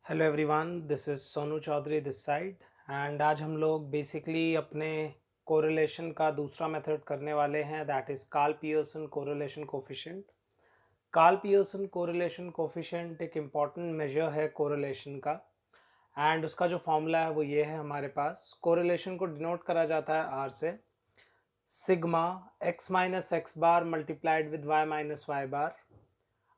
Hello everyone, this is Sonu Chaudhary this side. And आज हम लोग बेसिकली अपने कोरिलेशन का दूसरा मेथड करने वाले हैं, that is Karl Pearson correlation coefficient. Karl Pearson correlation coefficient एक इम्पॉर्टेंट मेजर है कोरिलेशन का, एंड उसका जो फॉर्मूला है वो ये है हमारे पास। कोरिलेशन को डिनोट करा जाता है आर से, sigma x minus x bar multiplied with y minus y bar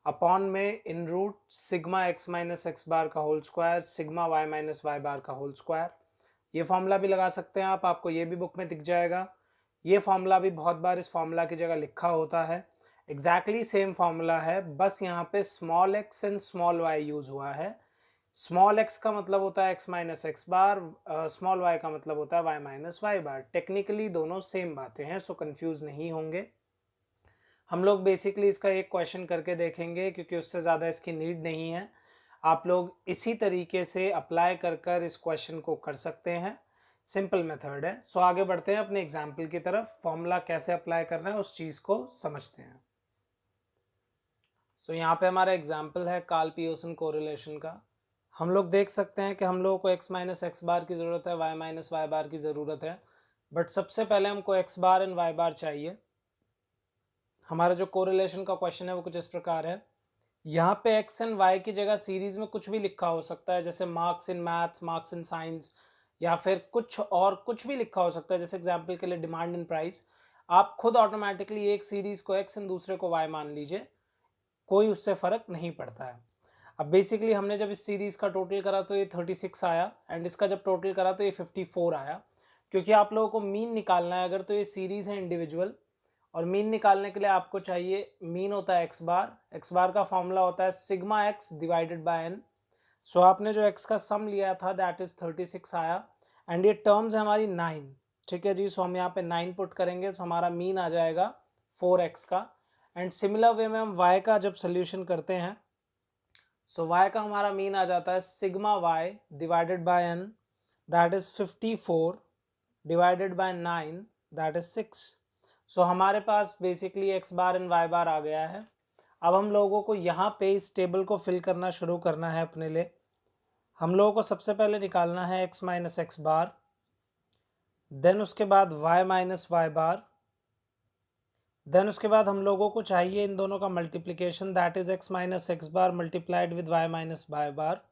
upon में in root sigma x minus x bar का whole square sigma y minus y bar का होल स्क्वायर। ये formula भी लगा सकते हैं आप, आपको ये भी बुक में दिख जाएगा। ये फॉर्मूला भी बहुत बार इस फॉर्मूला की जगह लिखा होता है, एग्जैक्टली सेम फॉर्मूला है, बस यहाँ पे small x and small y use हुआ है। स्मॉल एक्स का मतलब होता है x minus x bar, small y का मतलब होता है y minus y bar. Technically दोनों सेम बातें हैं, सो कंफ्यूज नहीं होंगे। हम लोग बेसिकली इसका एक क्वेश्चन करके देखेंगे क्योंकि उससे ज़्यादा इसकी नीड नहीं है। आप लोग इसी तरीके से अप्लाई कर कर इस क्वेश्चन को कर सकते हैं, सिंपल मेथड है। सो आगे बढ़ते हैं अपने एग्जाम्पल की तरफ। फॉर्मूला कैसे अप्लाई करना है उस चीज़ को समझते हैं। सो यहाँ पे हमारा एग्जाम्पल है कार्ल पियर्सन कोरिलेशन का। हम लोग देख सकते हैं कि हम लोगों को x माइनस एक्स बार की ज़रूरत है, y माइनस वाई बार की ज़रूरत है, बट सबसे पहले हमको x बार एंड y बार चाहिए। हमारा जो कोरिलेशन का क्वेश्चन है वो कुछ इस प्रकार है। यहाँ पे एक्स एंड वाई की जगह सीरीज में कुछ भी लिखा हो सकता है, जैसे marks in maths, marks in science, या फिर कुछ और कुछ भी लिखा हो सकता है, जैसे एग्जाम्पल के लिए डिमांड इन प्राइस। आप खुद ऑटोमेटिकली एक सीरीज को एक्स एंड दूसरे को वाई मान लीजिए, कोई उससे फर्क नहीं पड़ता है। अब बेसिकली हमने जब इस सीरीज का टोटल करा तो ये 36 आया, एंड इसका जब टोटल करा तो ये 54 आया। क्योंकि आप लोगों को मीन निकालना है, अगर तो ये सीरीज है इंडिविजुअल, और मीन निकालने के लिए आपको चाहिए, मीन होता है एक्स बार का फॉर्मूला होता है sigma x divided by n. So आपने जो एक्स का सम लिया था दैट इज 36 आया, एंड ये टर्म्स है हमारी 9। ठीक है जी, सो हम यहाँ पे 9 पुट करेंगे तो हमारा मीन आ जाएगा 4x का। एंड सिमिलर वे में हम y का जब सोल्यूशन करते हैं, सो y का हमारा मीन आ जाता है sigma y divided by n, that is 54 divided by 9, that is 6। So हमारे पास basically x bar and y bar आ गया है। अब हम लोगों को यहाँ पे इस टेबल को फिल करना शुरू करना है अपने लिए। हम लोगों को सबसे पहले निकालना है x minus x bar, then उसके बाद y minus y bar, then उसके बाद हम लोगों को चाहिए इन दोनों का multiplication, that is x minus x bar multiplied with y minus y bar.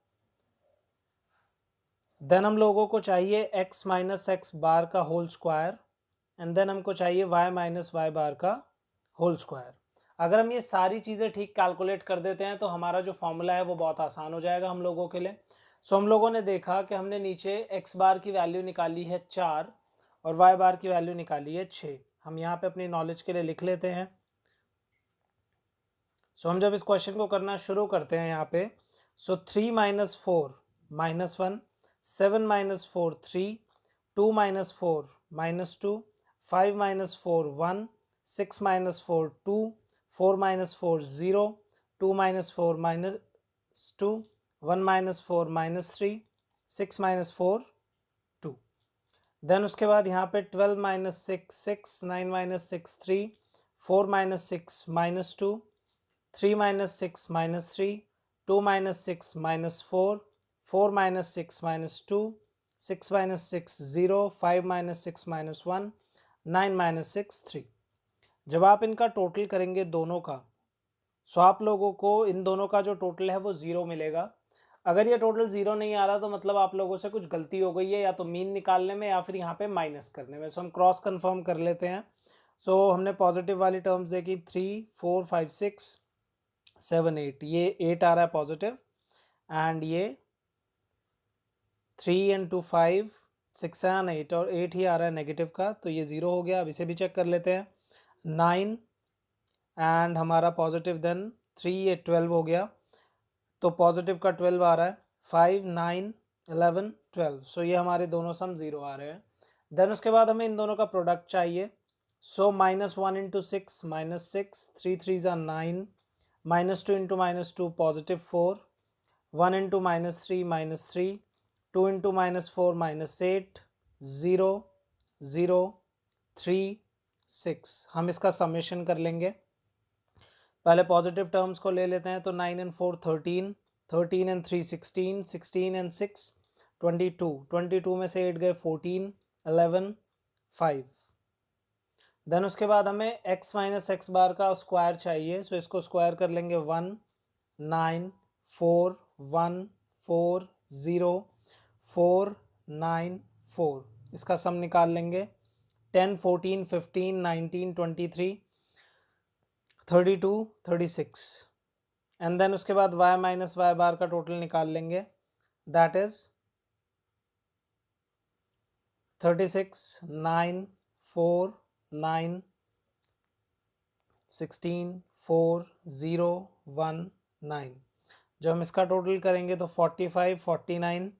Then हम लोगों को चाहिए एक्स माइनस एक्स बार का होल स्क्वायर, एंड देन हमको चाहिए y माइनस वाई बार का होल स्क्वायर। अगर हम ये सारी चीज़ें ठीक कैलकुलेट कर देते हैं तो हमारा जो फॉर्मूला है वो बहुत आसान हो जाएगा हम लोगों के लिए। सो हम लोगों ने देखा कि हमने नीचे x बार की वैल्यू निकाली है 4 और y बार की वैल्यू निकाली है 6। हम यहाँ पे अपनी नॉलेज के लिए लिख लेते हैं। सो हम जब इस क्वेश्चन को करना शुरू करते हैं यहाँ पे, सो 3 minus 4 minus 1, 7 minus 4 3, 2 minus 4 minus 2, 5 minus 4 1, 6 minus 4 2, 4 minus 4 0, 2 minus 4 minus 2, 1 minus 4 minus 3, 6 minus 4 2। Then उसके बाद यहाँ पे 12 minus 6 6, 9 minus 6 3, 4 minus 6 minus 2, 3 minus 6 minus 3, 2 minus 6 minus 4, 4 minus 6 minus 2, 6 minus 6 0, 5 minus 6 minus 1, 9 minus 6 3। जब आप इनका टोटल करेंगे दोनों का, सो आप लोगों को इन दोनों का जो टोटल है वो 0 मिलेगा। अगर ये टोटल 0 नहीं आ रहा तो मतलब आप लोगों से कुछ गलती हो गई है, या तो मीन निकालने में या फिर यहाँ पे माइनस करने में। सो हम क्रॉस कंफर्म कर लेते हैं। सो हमने पॉजिटिव वाली टर्म्स देखी 3 4 5 6 7 8, ये 8 आ रहा है पॉजिटिव, एंड ये 3 एंड 2 5 6 एंड 8, और 8 ही आ रहा है नेगेटिव का, तो ये 0 हो गया। अब इसे भी चेक कर लेते हैं। 9 एंड हमारा पॉजिटिव, देन 3, ये 12 हो गया, तो पॉजिटिव का 12 आ रहा है। 5 9 11 12, सो ये हमारे दोनों सम 0 आ रहे हैं। देन उसके बाद हमें इन दोनों का प्रोडक्ट चाहिए। सो माइनस 1 इंटू 6 माइनस 6, 3 3 ज़ा 9, minus 2 into minus 2 positive 4, 1 into minus 3 minus 3, 2 into minus 4 minus 8, 0 0 3 6। हम इसका समेशन कर लेंगे। पहले पॉजिटिव टर्म्स को ले लेते हैं, तो 9 एंड 4 13, 13 and 3 16, 16 and 6 22, 22 में से 8 गए 14, 11, 5। देन उसके बाद हमें x माइनस एक्स बार का स्क्वायर चाहिए, सो इसको स्क्वायर कर लेंगे 1 9 4 1 4 0 4 9 4। इसका सम निकाल लेंगे 10 14 15 19 23 32 36। एंड देन उसके बाद y माइनस वाई बार का टोटल निकाल लेंगे, दैट इज 36 9 4 9 16 4 0 1 9। जब हम इसका टोटल करेंगे तो 45 49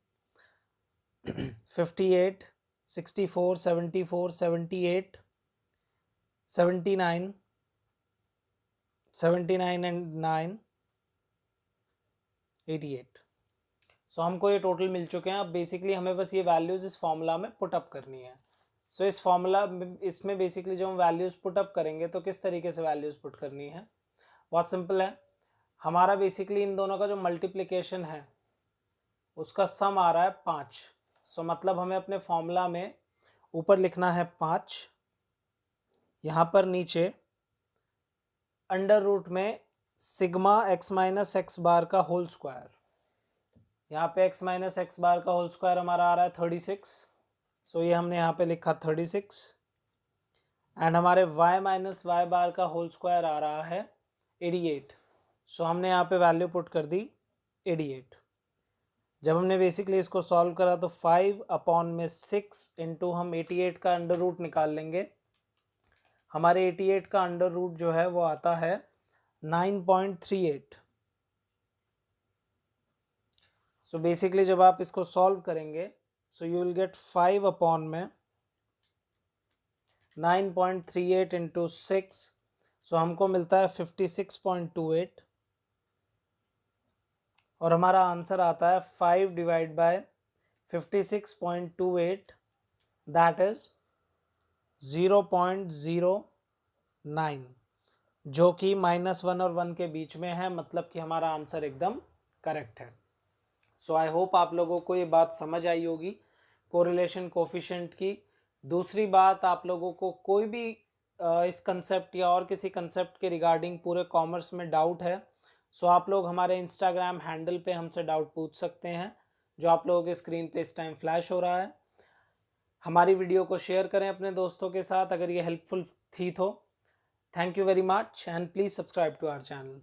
58 64 74 78 79 79 एंड 9 88। सो हमको ये टोटल मिल चुके हैं। अब बेसिकली हमें बस ये वैल्यूज इस फॉर्मूला में पुट अप करनी है। सो इस फॉर्मूला इसमें बेसिकली जो हम वैल्यूज पुट अप करेंगे तो किस तरीके से वैल्यूज पुट करनी है, बहुत सिंपल है। हमारा बेसिकली इन दोनों का जो मल्टीप्लिकेशन है उसका सम आ रहा है 5। सो मतलब हमें अपने फॉर्मूला में ऊपर लिखना है 5, यहाँ पर नीचे अंडर रूट में sigma x minus x bar का होल स्क्वायर। यहाँ पे x माइनस एक्स बार का होल स्क्वायर हमारा आ रहा है 36, सो ये हमने यहाँ पे लिखा 36। एंड हमारे y माइनस वाई बार का होल स्क्वायर आ रहा है 88, सो हमने यहाँ पे वैल्यू पुट कर दी 88। जब हमने बेसिकली इसको सॉल्व करा तो 5/6 इंटू हम 88 का अंडर रूट निकाल लेंगे। हमारे 88 का अंडर रूट जो है वो आता है 9.38। सो बेसिकली जब आप इसको सॉल्व करेंगे so you will get 5/9.38 into 6, सो हमको मिलता है 56.28 और हमारा आंसर आता है 5/56.28 दैट इज 0.09, जो कि -1 और 1 के बीच में है, मतलब कि हमारा आंसर एकदम करेक्ट है। सो आई होप आप लोगों को ये बात समझ आई होगी कोरिलेशन कोफिशिएंट की। दूसरी बात, आप लोगों को कोई भी इस कंसेप्ट या और किसी कंसेप्ट के रिगार्डिंग पूरे कॉमर्स में डाउट है, सो आप लोग हमारे इंस्टाग्राम हैंडल पे हमसे डाउट पूछ सकते हैं, जो आप लोगों के स्क्रीन पे इस टाइम फ्लैश हो रहा है। हमारी वीडियो को शेयर करें अपने दोस्तों के साथ अगर ये हेल्पफुल थी तो। Thank you very much and please subscribe to our channel.